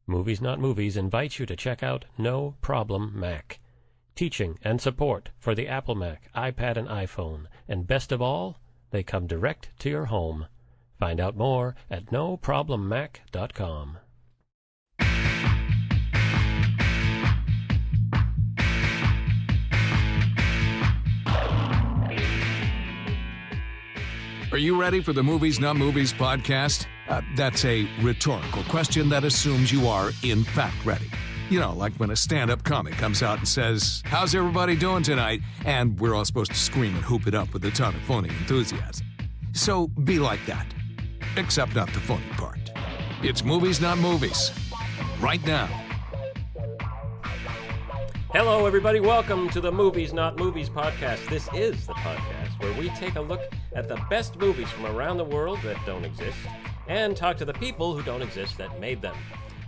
Movies Not Movies invites you to check out No Problem Mac. Teaching and support for the Apple Mac, iPad, and iPhone. And best of all, they come direct to your home. Find out more at noproblemmac.com. Are you ready for the Movies Not Movies podcast? That's a rhetorical question that assumes you are, in fact, ready. You know, like when a stand-up comic comes out and says, "How's everybody doing tonight?" And we're all supposed to scream and hoop it up with a ton of phony enthusiasm. So be like that, except not the phony part. It's Movies Not Movies, right now. Hello, everybody. Welcome to the Movies Not Movies podcast. This is the podcast where we take a look at the best movies from around the world that don't exist and talk to the people who don't exist that made them.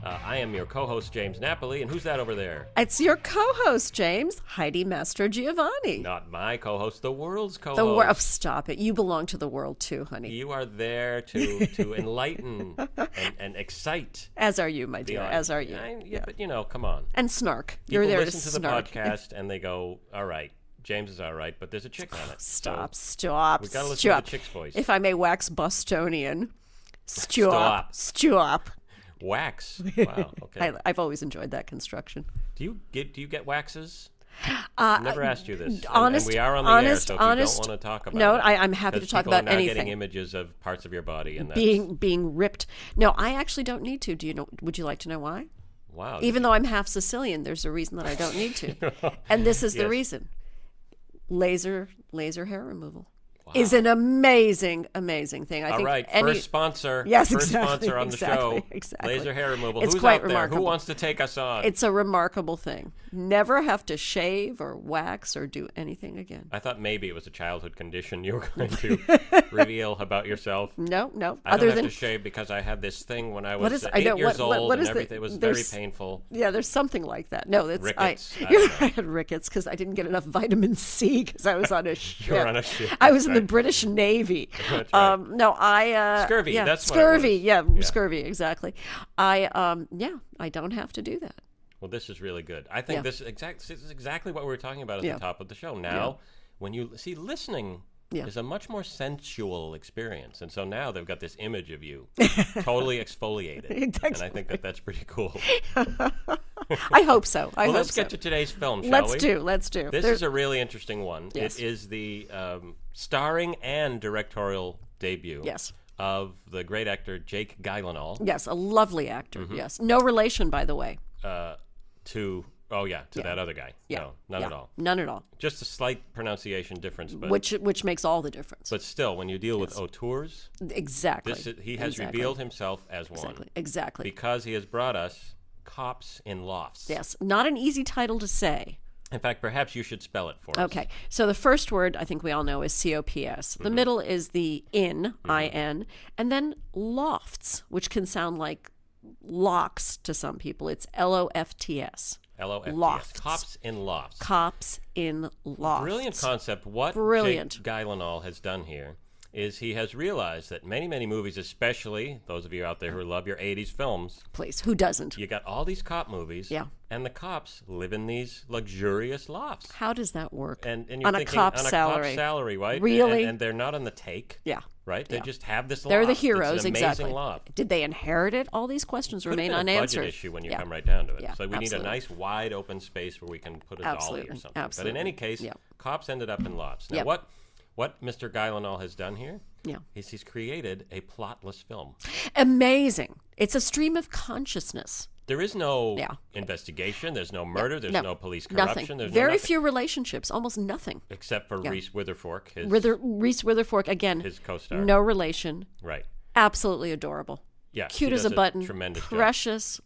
I am your co-host, James Napoli, and who's that over there? It's your co-host, James, Heidi Mastro Giovanni. Not my co-host, the world's co-host. The world. Stop it. You belong to the world too, honey. You are there to enlighten and excite. As are you, my dear. As are you. Yeah, but come on. And snark. People You're there listen to the snark. podcast and they go, all right, James is all right, but there's a chick on it. Stop. We Stop. got to listen to the chick's voice. If I may wax Bostonian. Stop. Wax. Wow. Okay. I've always enjoyed that construction. Do you get waxes? I've never asked you this. Honest, and we are on the air, so if you don't want to talk about it. I'm happy to talk about anything. People are now getting images of parts of your body and that's... being ripped. No, I actually don't need to. Do you know? Would you like to know why? Wow. Even though I'm half Sicilian, there's a reason that I don't need to, and this is the reason. Laser hair removal. Wow. Is an amazing thing. I think. All right, first sponsor. Yes, first exactly. sponsor on the show. Exactly. Laser hair removal. It's Who's quite out there? remarkable. Who wants to take us on? It's a remarkable thing. Never have to shave or wax or do anything again. I thought maybe it was a childhood condition you were going to reveal about yourself. No. I don't have to shave because I had this thing when I was 8 years old and everything. It was very painful. Yeah, there's something like that. No, that's rickets. I had rickets because I didn't get enough vitamin C because I was on a ship. You were on a ship. I was in the British Navy. That's right. Scurvy. Yeah, that's scurvy. What it was. Scurvy. Exactly. I don't have to do that. Well, this is really good. I think this is exactly what we were talking about at the top of the show. Now, when you see listening is a much more sensual experience, and so now they've got this image of you totally exfoliated, exactly. And I think that's pretty cool. I hope so. Let's get to today's film, shall we? Let's do. This is a really interesting one. Yes. It is the starring and directorial debut. Yes. Of the great actor Jake Guylenhall. Yes, a lovely actor. Mm-hmm. Yes, no relation, by the way. To that other guy. Yeah. No, none at all. None at all. Just a slight pronunciation difference, but which makes all the difference. But still, when you deal with auteurs, exactly, he has revealed himself as one. Exactly. Because he has brought us Cops in Lofts. Yes, not an easy title to say. In fact, perhaps you should spell it for us. Okay. So the first word I think we all know is COPS. The middle is the in, I-N, and then lofts, which can sound like locks to some people. It's Lofts. Lofts. Lofts. Cops in Lofts. Cops in Lofts. Brilliant concept. What Jake Guylenhall has done here is he has realized that many, many movies, especially those of you out there who love your 80s films. Please, who doesn't? You got all these cop movies. Yeah. And the cops live in these luxurious lofts. How does that work? And you're on thinking, a cop on salary. A cop salary, right? Really? And they're not on the take. Yeah. Right? They just have this loft. They're the heroes, it's an amazing loft. Did they inherit it? All these questions remain unanswered. It's a budget issue when you come right down to it. Yeah, so we need a nice wide open space where we can put a dolly or something. Absolutely. But in any case, cops ended up in lofts. Now what Mr. Guylenhall has done here is he's created a plotless film. Amazing. It's a stream of consciousness. There is no investigation. There's no murder. There's no police corruption. Nothing. There's very few relationships. Almost nothing. Except for Reese Witherfork. Reese Witherfork, again. His co-star. No relation. Right. Absolutely adorable. Yeah. Cute as a button. Tremendous precious.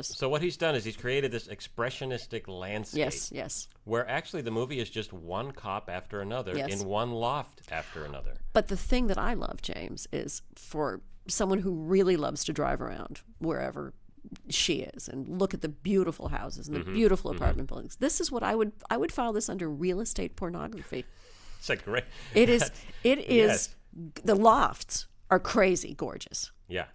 So what he's done is he's created this expressionistic landscape. Yes. Where actually the movie is just one cop after another in one loft after another. But the thing that I love, James, is for someone who really loves to drive around wherever she is and look at the beautiful houses and the beautiful apartment buildings. This is what I would file this under real estate pornography. It's like great. It is. The lofts are crazy gorgeous. Yeah.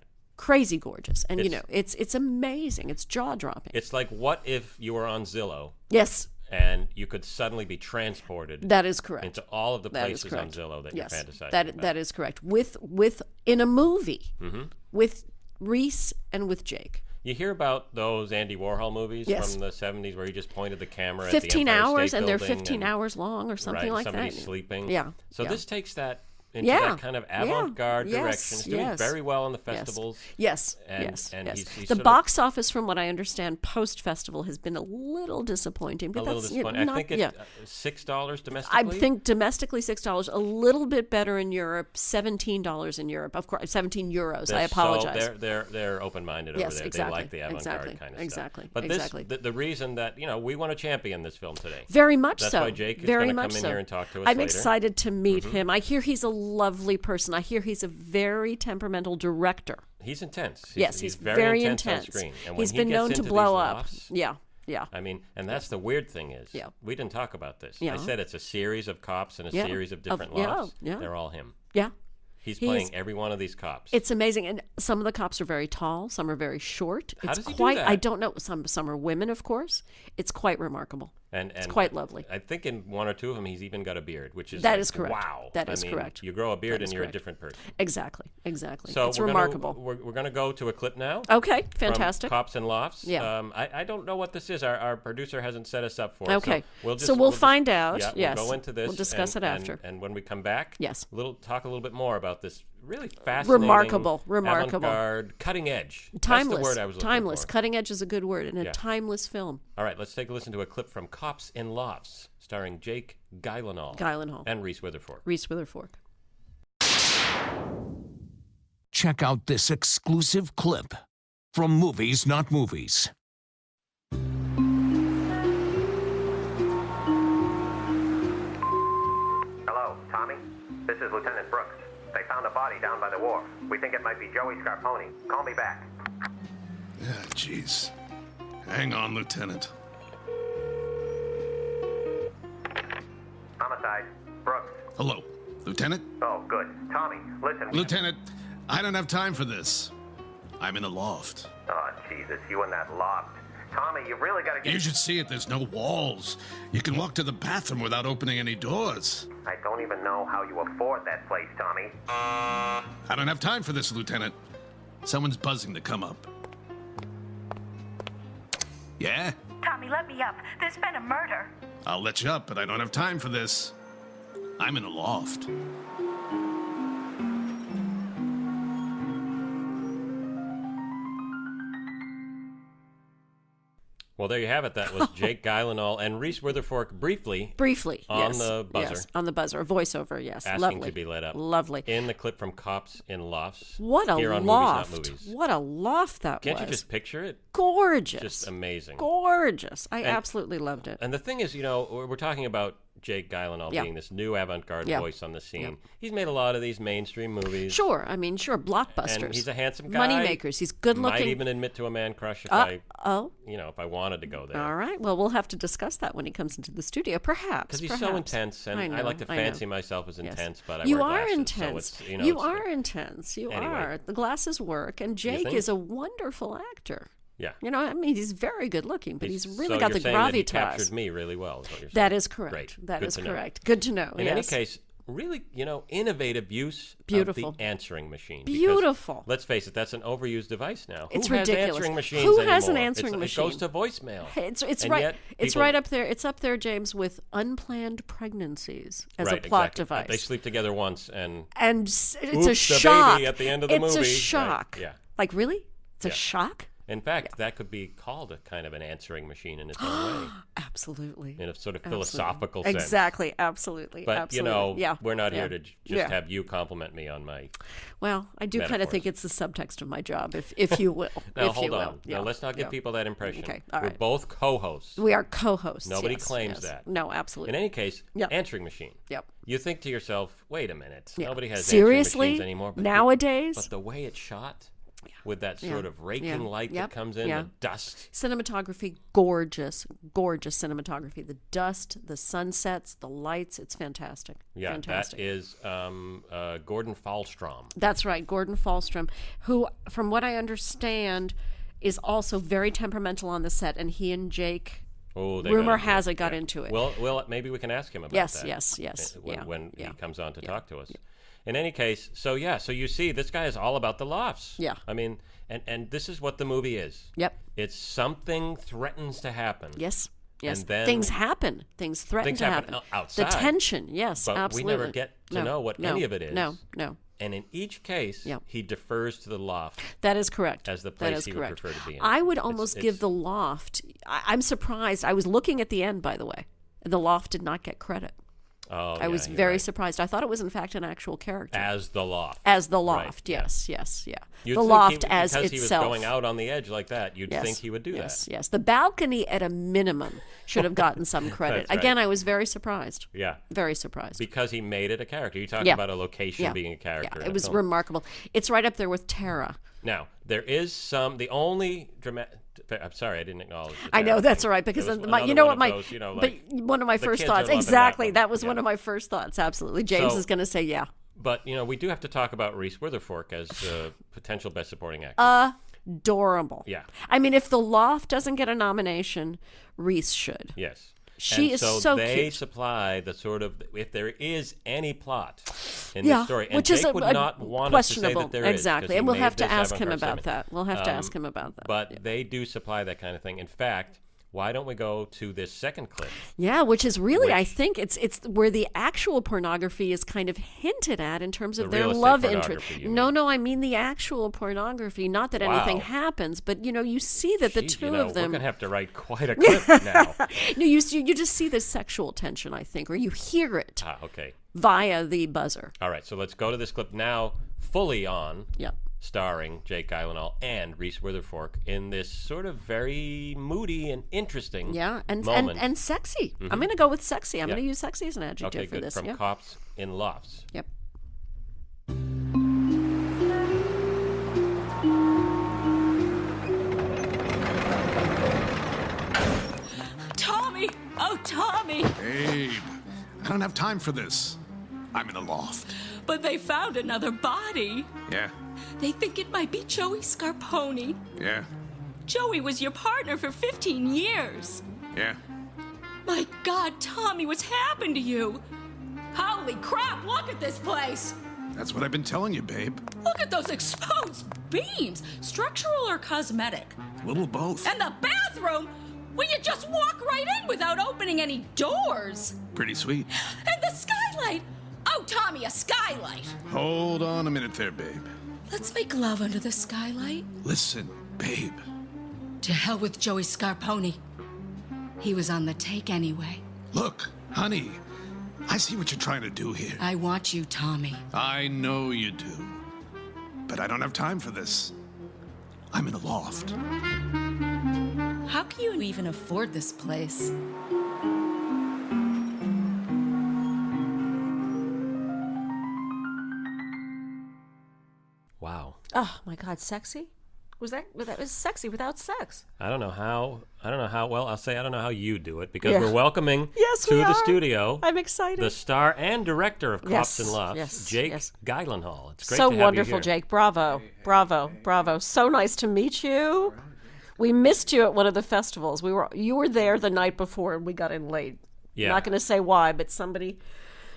crazy gorgeous, and it's amazing. It's jaw dropping. It's like, what if you were on Zillow? Yes. And you could suddenly be transported. That is correct. Into all of the places on Zillow that you're fantasizing about. That is correct. With in a movie with Reese and with Jake. You hear about those Andy Warhol movies from the 70s where he just pointed the camera at the 15 Empire hours, State and they're Building 15 hours long or something like somebody's that. Sleeping. Yeah. So this takes that into that kind of avant-garde direction. It's doing very well in the festivals. Yes. He's the box office, from what I understand, post-festival has been a little disappointing. But a little disappointing. I think it's $6 domestically. I think domestically $6, a little bit better in Europe, $17 in Europe. Of course, 17 euros. I apologize. So they're open-minded over there. Exactly. They like the avant-garde kind of stuff. But the reason that we want to champion this film today. Very much That's so. why Jake is going to come in here and talk to us later. I'm excited to meet him. I hear he's a lovely person. I hear he's a very temperamental director. He's intense. He's very intense on screen. And when he's been known to blow up. Lofts, yeah. I mean, and that's the weird thing is, we didn't talk about this. I said it's a series of cops and a series of different lofts. They're all him. Yeah. He's playing every one of these cops. It's amazing, and some of the cops are very tall, some are very short. How does he do that? I don't know. Some are women, of course. It's quite remarkable. And it's quite lovely. I think in one or two of them, he's even got a beard, which is is correct. Wow, that is correct. You grow a beard and you're a different person. Exactly. So it's remarkable. We're going to go to a clip now. Okay, fantastic. From Cops and Lofts. Yeah. I don't know what this is. Our producer hasn't set us up for it. Okay. So we'll find out. Yeah, yes. We'll go into this. We'll discuss it after. And when we come back, talk a little bit more about this really fascinating, remarkable, avant-garde, cutting edge. Timeless. That's the word I was looking timeless. for. Cutting edge is a good word, and a timeless film. All right, let's take a listen to a clip from Cops in Lofts, starring Jake Guylenhall. And Reese Witherfork. Check out this exclusive clip from Movies Not Movies. Hello, Tommy? This is Lieutenant Brooks. They found a body down by the wharf. We think it might be Joey Scarponi. Call me back. Yeah, jeez. Hang on, Lieutenant. Homicide. Brooks. Hello, Lieutenant? Oh, good. Tommy, listen. Lieutenant, I don't have time for this. I'm in the loft. Oh, Jesus, you in that loft. Tommy, you really got to get... You should see it. There's no walls. You can walk to the bathroom without opening any doors. I don't even know how you afford that place, Tommy. I don't have time for this, Lieutenant. Someone's buzzing to come up. Yeah? Tommy, let me up. There's been a murder. I'll let you up, but I don't have time for this. I'm in the loft. Well, there you have it. That was Jake Guylenhall and Reese Witherfork briefly on the buzzer. Yes, on the buzzer. A voiceover, yes. Asking Lovely. to be let up. Lovely. In the clip from Cops in Lofts. What a here on loft. Movies Not Movies. What a loft that Can't was. you just picture it? Gorgeous. Just amazing. Gorgeous. I absolutely loved it. And the thing is, we're talking about Jake Gyllenhaal being this new avant-garde voice on the scene. Yeah. He's made a lot of these mainstream movies. Sure, blockbusters. And he's a handsome guy. Moneymakers. He's good looking. Might even admit to a man crush if if I wanted to go there. All right. Well, we'll have to discuss that when he comes into the studio, perhaps. Because he's so intense, and I like to fancy myself as intense, but I wear glasses. Intense. So you are intense. You are. The glasses work, and Jake is a wonderful actor. Yeah. He's very good looking, but he's really got the gravitas. He captured me really well, is what you're saying. That is correct. Great. That Good is to correct. Good to know. In any case, really, innovative use of the answering machine. Beautiful. Because, let's face it, that's an overused device now. It's Who ridiculous. Has answering machines Who anymore? has an answering machine? It goes to voicemail. It's right up there. It's up there, James, with unplanned pregnancies as a plot device. They sleep together once, and it's a shock. The baby at the end of the movie. It's a shock. Right. Yeah. Like, really? It's a shock? In fact, that could be called a kind of an answering machine in its own way. Absolutely. In a sort of philosophical sense. Exactly. Absolutely. But, absolutely. We're not here to just have you compliment me on my Well, I do kind of think it's the subtext of my job, if you will. Now, hold on. Yeah. Now, let's not give people that impression. Okay. All right. We're both co-hosts. We are co-hosts. Nobody claims that. No, absolutely. In any case, answering machine. Yep. You think to yourself, wait a minute. Nobody has Seriously? answering machines anymore. Nowadays? But the way it's shot... with that sort of raking light that comes in, the dust. Cinematography, gorgeous cinematography. The dust, the sunsets, the lights, it's fantastic. Yeah, fantastic. That is Gordon Falstrom. That's right, Gordon Falstrom, who, from what I understand, is also very temperamental on the set, and he and Jake... rumor has it got into it. Well, maybe we can ask him about that. Yes. When he comes on to talk to us. In any case, so you see, this guy is all about the lofts. Yeah. I mean, and this is what the movie is. Yep. It's something threatens to happen. Yes. And then things happen. Things threaten to happen. Outside. The tension, yes, but absolutely. we never get to know what any of it is. No. And in each case, he defers to the loft. That is correct. As the place he would prefer to be in. I would almost give the loft. I'm surprised. I was looking at the end, by the way. The loft did not get credit. Oh, I was very surprised. I thought it was, in fact, an actual character. As the loft. As the loft, right, yes. You'd the think loft as because itself. Because he was going out on the edge like that, you'd think he would do that. Yes. The balcony, at a minimum, should have gotten some credit. That's right. Again, I was very surprised. Yeah. Very surprised. Because he made it a character. You're talking about a location being a character. Yeah, it was remarkable. It's right up there with Terra. Now, there is the only dramatic... I'm sorry, I didn't acknowledge. I know, that's all right, because you know what but one of my first thoughts, exactly, that was one of my first thoughts, absolutely. James is going to say, yeah. But, we do have to talk about Reese Witherfork as potential best supporting actor. Adorable. Yeah. I mean, if The Loft doesn't get a nomination, Reese should. Yes. She is so cute. They supply the sort of, if there is any plot in this story, and which Jake is would not want us to say that there is. Exactly, and we'll have to ask him about that. We'll have to ask him about that. But they do supply that kind of thing. In fact, why don't we go to this second clip? Yeah, which is really, I think, it's where the actual pornography is kind of hinted at in terms of their love interest. No, I mean the actual pornography. Not that anything happens, but you see that the two of them. We're gonna have to write quite a clip now. No, you just see the sexual tension, I think, or you hear it. Okay. Via the buzzer. All right, so let's go to this clip now, fully on. Yep. Starring Jake Guylenhall and Reese Witherfork in this sort of very moody and interesting moment. and sexy. I'm going to go with sexy. I'm going to use sexy as an adjective for this. From Cops in Lofts. Yep. Tommy! Oh, Tommy! Babe, I don't have time for this. I'm in the loft. But they found another body. Yeah. They think it might be Joey Scarponi. Yeah. Joey was your partner for 15 years. Yeah. My God, Tommy, what's happened to you? Holy crap, look at this place. That's what I've been telling you, babe. Look at those exposed beams. Structural or cosmetic? A little both. And the bathroom? Well, you just walk right in without opening any doors. Pretty sweet. And the skylight. Oh, Tommy, a skylight. Hold on a minute there, babe. Let's make love under the skylight. Listen, babe. To hell with Joey Scarponi. He was on the take anyway. Look, honey, I see what you're trying to do here. I want you, Tommy. I know you do. But I don't have time for this. I'm in the loft. How can you even afford this place? Wow. Oh my God, sexy? Was that was sexy without sex? I don't know how. Well, I'll say I don't know how you do it because we're welcoming to we the are. studio. I'm excited. The star and director of Cops and Lofts, Jake Guylenhall. It's great to have wonderful, you here. Jake. Bravo. So nice to meet you. We missed you at one of the festivals. You were there the night before, and we got in late. Yeah. I'm not going to say why, but somebody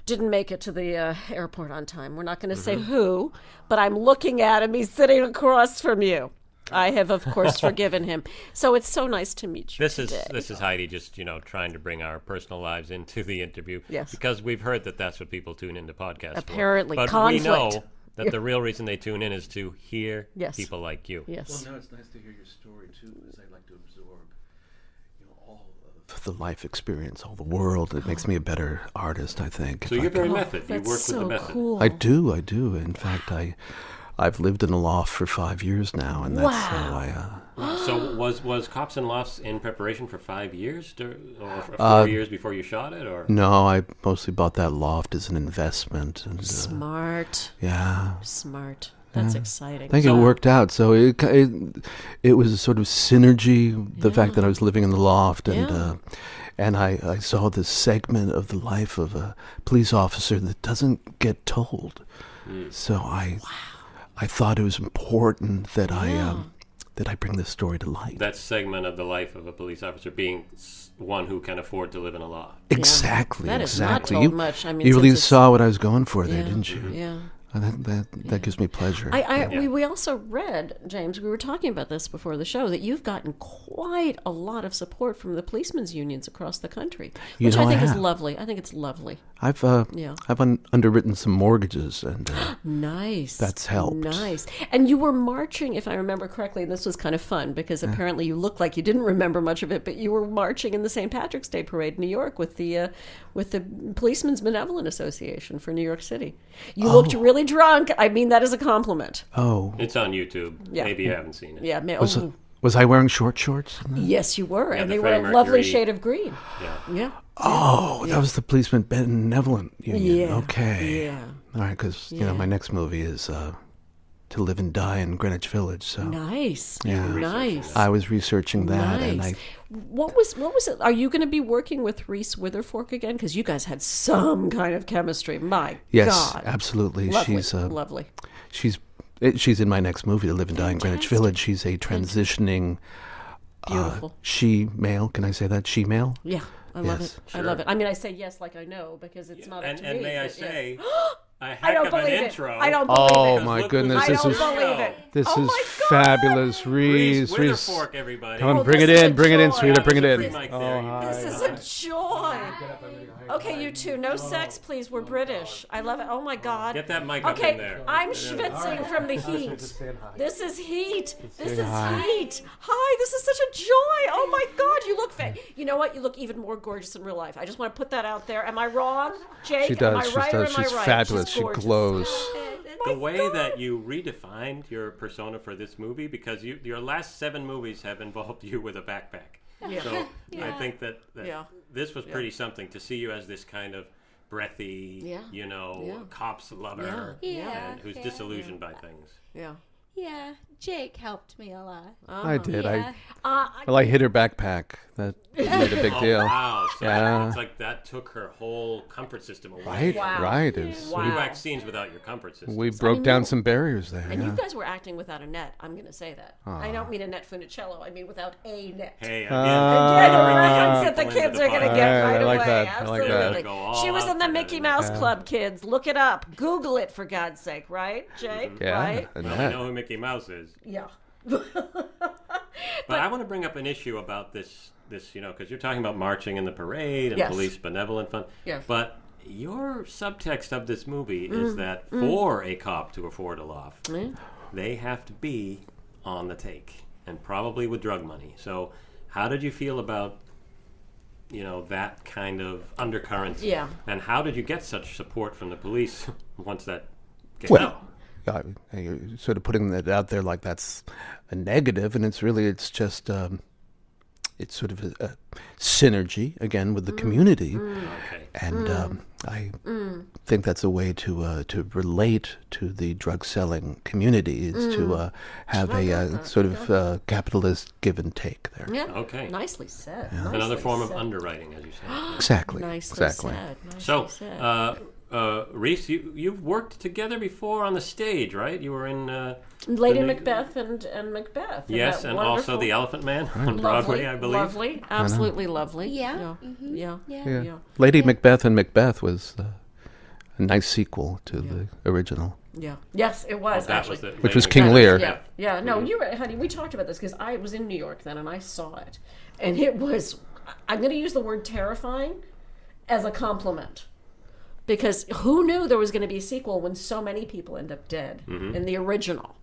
didn't make it to the airport on time. We're not going to say who, but I'm looking at him. He's sitting across from you. I have, of course, forgiven him. So it's so nice to meet you today. This is Heidi just, trying to bring our personal lives into the interview. Yes. Because we've heard that that's what people tune into podcasts Apparently, for. But conflict. we know that the real reason they tune in is to hear people like you. Yes. Well, no, it's nice to hear your story, too, because I like to absorb, all of the life experience, all the world. It makes me a better artist, I think. So you're very method. You work That's with the so method. cool. I do. In fact, I've lived in a loft for 5 years now, and that's how I... So was Cops and Lofts in preparation for 5 years, or 4 years before you shot it, or? No, I mostly bought that loft as an investment. And, Smart. Yeah. Smart. That's exciting. I think it worked out. So it was a sort of synergy. The fact that I was living in the loft, and I saw this segment of the life of a police officer that doesn't get told. So I thought it was important that I bring this story to light. That segment of the life of a police officer being one who can afford to live in a loft. Exactly. That is not exactly. told much. I mean, you really since saw what I was going for there, Yeah. didn't you? Yeah. That gives me pleasure. We also read, James, we were talking about this before the show, that you've gotten quite a lot of support from the policemen's unions across the country, which I think is lovely. I think it's lovely. I've underwritten some mortgages, and Nice. that's helped. Nice. And you were marching, if I remember correctly, and this was kind of fun because apparently you looked like you didn't remember much of it, but you were marching in the St. Patrick's Day Parade in New York with the Policemen's Benevolent Association for New York City. You looked really drunk. I mean that as a compliment. Oh. It's on YouTube. Yeah. Maybe you haven't seen it. Yeah. Was I wearing short shorts? Yes, you were. And the they were a Freddie lovely Mercury- shade of green. Yeah. Oh, that was the Policeman Benevolent Union. Yeah. Okay. Yeah. All right, because my next movie is To Live and Die in Greenwich Village. So Nice. Yeah. Nice. I was researching that, and Nice. What was it? Are you going to be working with Reese Witherfork again? Because you guys had some kind of chemistry. My yes, God. absolutely. Lovely. She's lovely. she's in my next movie, To Live and Die in Greenwich Village. She's a transitioning Beautiful. she-male. Can I say that? She-male? Yeah. I love Yes. it. I love it. I mean, I say yes like I know because it's not up to And me. may I but, yeah. say, a I heck don't of an believe it. intro. I don't believe Oh it. my Look goodness, who's I this don't is believe it. this Oh is my God. fabulous, Reese Reese. Witherfork, everybody. Come on, Oh, bring it this is in, a bring it in, joy. sweetheart, bring it There's a in. free mic there. You can- This is a joy. Okay, you two, no sex, please. We're British. I love it. Oh my God. Get that mic up in Okay, there. I'm schwitzing from the heat. This is heat. This is hi. heat. Hi, this is such a joy. Oh my God, you look you know what? You look even more gorgeous in real life. I just want to put that out there. Am I wrong, Jake? She Am I does. right or am I She's right? fabulous. She's She gorgeous. glows. The way that you redefined your persona for this movie, because your last 7 movies have involved you with a backpack. Yeah. So I think that Yeah. this was pretty something to see you as this kind of breathy, cops lover, Yeah. and who's disillusioned by things. Yeah. Yeah, Jake helped me a lot. I did. Yeah. I hit her backpack. That made a big deal. Oh, wow. So Yeah. it's like that took her whole comfort system away. Right, Wow. right. It was- You act scenes without your comfort system. we broke down some barriers there. And Yeah. you guys were acting without a net. I'm going to say that. I don't mean a net funicello. I mean without a net. Hey, Again, again, a bring the young reference that the people into kids the are going to podcast. get Yeah, right I like away. that. I like Absolutely. that. Go all She was out in the for that Mickey in Mouse there. Club, kids. Look it up. Google it, for God's sake, right, Jake? Yeah, Right? and Well, that. we know who Mickey Mouse is. Yeah. But I want to bring up an issue about this, because you're talking about marching in the parade and Yes. police benevolent fund. Yes. But your subtext of this movie is that for a cop to afford a loft, they have to be on the take and probably with drug money. So how did you feel about, that kind of undercurrent? Yeah. And how did you get such support from the police once that came Well, out? you're sort of putting that out there like that's a negative, and it's just it's sort of a synergy again with the community, Okay. and I think that's a way to relate to the drug selling community is to have a sort of capitalist give and take there. Yeah. Okay. Nicely said. Another Nicely form of said. underwriting, as you say. Exactly. Nicely exactly. said. Nicely So, said. Reese, you've worked together before on the stage, right? You were in Lady the- Macbeth and Macbeth. Isn't yes, that and wonderful? also the Elephant Man on Lovely, Broadway, I believe. Lovely, absolutely lovely. Yeah. Yeah. Yeah. Lady Macbeth and Macbeth was a nice sequel to the original. Yeah. Yes, it was That actually. was the Which was Lady King Macbeth. Lear. Yeah. Yeah. No, you're right, honey. We talked about this because I was in New York then and I saw it, and it was. I'm going to use the word terrifying as a compliment. Because who knew there was going to be a sequel when so many people end up dead in the original?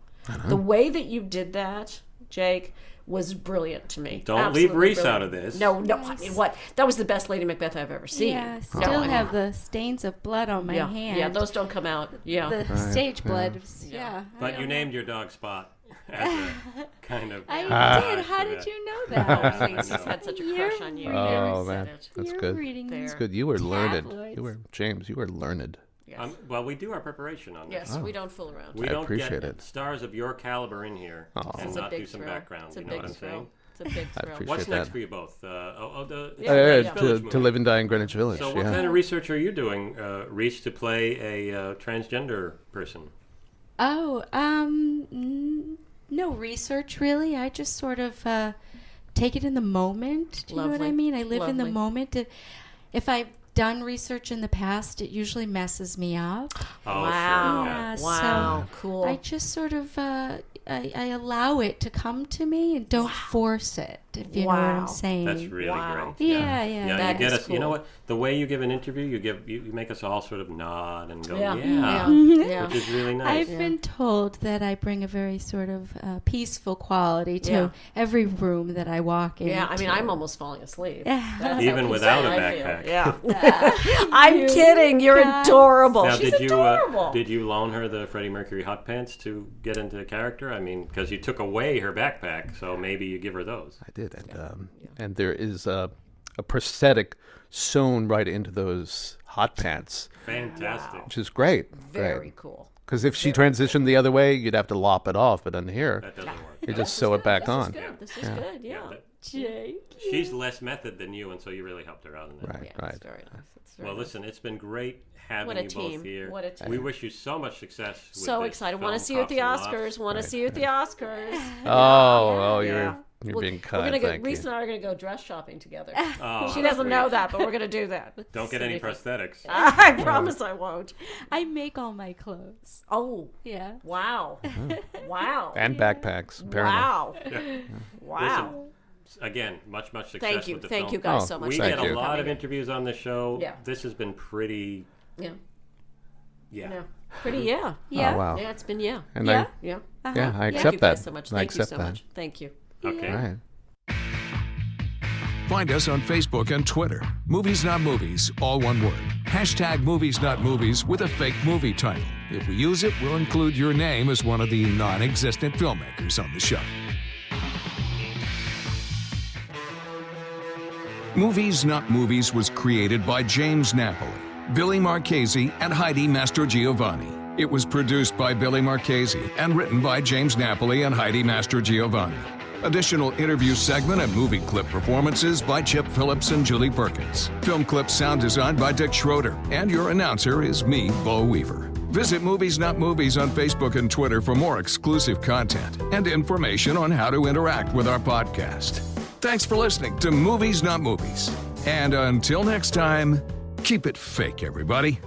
The way that you did that, Jake, was brilliant to me. Don't leave Absolutely Reese brilliant. out of this. No, I mean, what? That was the best Lady Macbeth I've ever seen. Yeah, No, still I mean, have the stains of blood on my hand. Yeah, those don't come out. Yeah. The stage blood. Yeah. But you named your dog Spot as a kind of. I did. How for did that. you know Oh, that? please, he's had such a crush on you. Oh, He man. said it. That's You're good. reading There. It's good. You were learned. tabloids. You were James. You were learned. Yes. Well, we do our preparation on this. Yes, we don't fool around. We I don't appreciate get it. stars of your caliber in here and It's a not big do some thrill. background. It's a You know big what I'm thrill. saying? It's a big thrill. appreciate What's next that. for you both? Village to movie. live and die in Greenwich Village. So what kind of research are you doing, Reese, to play a transgender person? Oh, no research really. I just sort of take it in the moment. Do you know what I Lovely. mean? I live in the Lovely. moment. If I've done research in the past, it usually messes me up. Oh, Wow. Sure, yeah. Yeah, Wow. so Cool. I just sort of I allow it to come to me and don't force it. If you know what Wow. I'm saying. That's really Wow. great. Yeah. Yeah, That you get is us. You know cool. what? The way you give an interview, you make us all sort of nod and go, Yeah. yeah, Yeah. which is really nice. I've been told that I bring a very sort of peaceful quality to Yeah. every room that I walk into. Yeah, I mean, I'm almost falling asleep. That's Even how without a concerned I feel. backpack. Yeah. I'm kidding. You're guys. adorable. Now, She's did you adorable. did you loan her the Freddie Mercury hot pants to get into the character? I mean, because you took away her backpack, so maybe you give her those. I did, and there is a prosthetic sewn right into those hot pants, Fantastic. which is great. Very cool. Because if she transitioned the other way, you'd have to lop it off. But on here, That doesn't work. you just sew it back on. This is good. Yeah. Jake. She's less method than you, and so you really helped her out in that. Right, Yeah, right. it's very nice. It's very Well, nice. listen, it's been great having What a you team. both here. What a team. We wish you so much success. With So this excited. Want to film, see you at the Cops and Oscars. Lofts. Want to see you at the Oscars. Oh, Yeah. you're Well, being we're kind. gonna go. Thank Reese you. and I are gonna go dress shopping together. Oh, She that's doesn't great. know that, but we're gonna do that. Don't get any prosthetics. I promise I won't. I make all my clothes. Oh, Yeah. wow, wow, And backpacks, apparently. wow, wow. Again, much success Thank you, with the thank film. you guys Oh, so much. We Thank get a you. lot of interviews on the show. Yeah. This has been pretty. Yeah, Yeah. pretty. Yeah, Yeah. Oh, wow. yeah. It's been yeah, And Yeah. yeah. I Thank accept you that. guys so much. I Thank you accept so that. much. Thank you. Okay. All right. Find us on Facebook and Twitter. Movies Not Movies, all one word. Hashtag Movies Not Movies with a fake movie title. If we use it, we'll include your name as one of the non-existent filmmakers on the show. Movies Not Movies was created by James Napoli, Billy Marchese, and Heidi Mastrogiovanni. It was produced by Billy Marchese and written by James Napoli and Heidi Mastrogiovanni. Additional interview segment and movie clip performances by Chip Phillips and Julie Perkins. Film clip sound designed by Dick Schroeder. And your announcer is me, Bo Weaver. Visit Movies Not Movies on Facebook and Twitter for more exclusive content and information on how to interact with our podcast. Thanks for listening to Movies Not Movies. And until next time, keep it fake, everybody.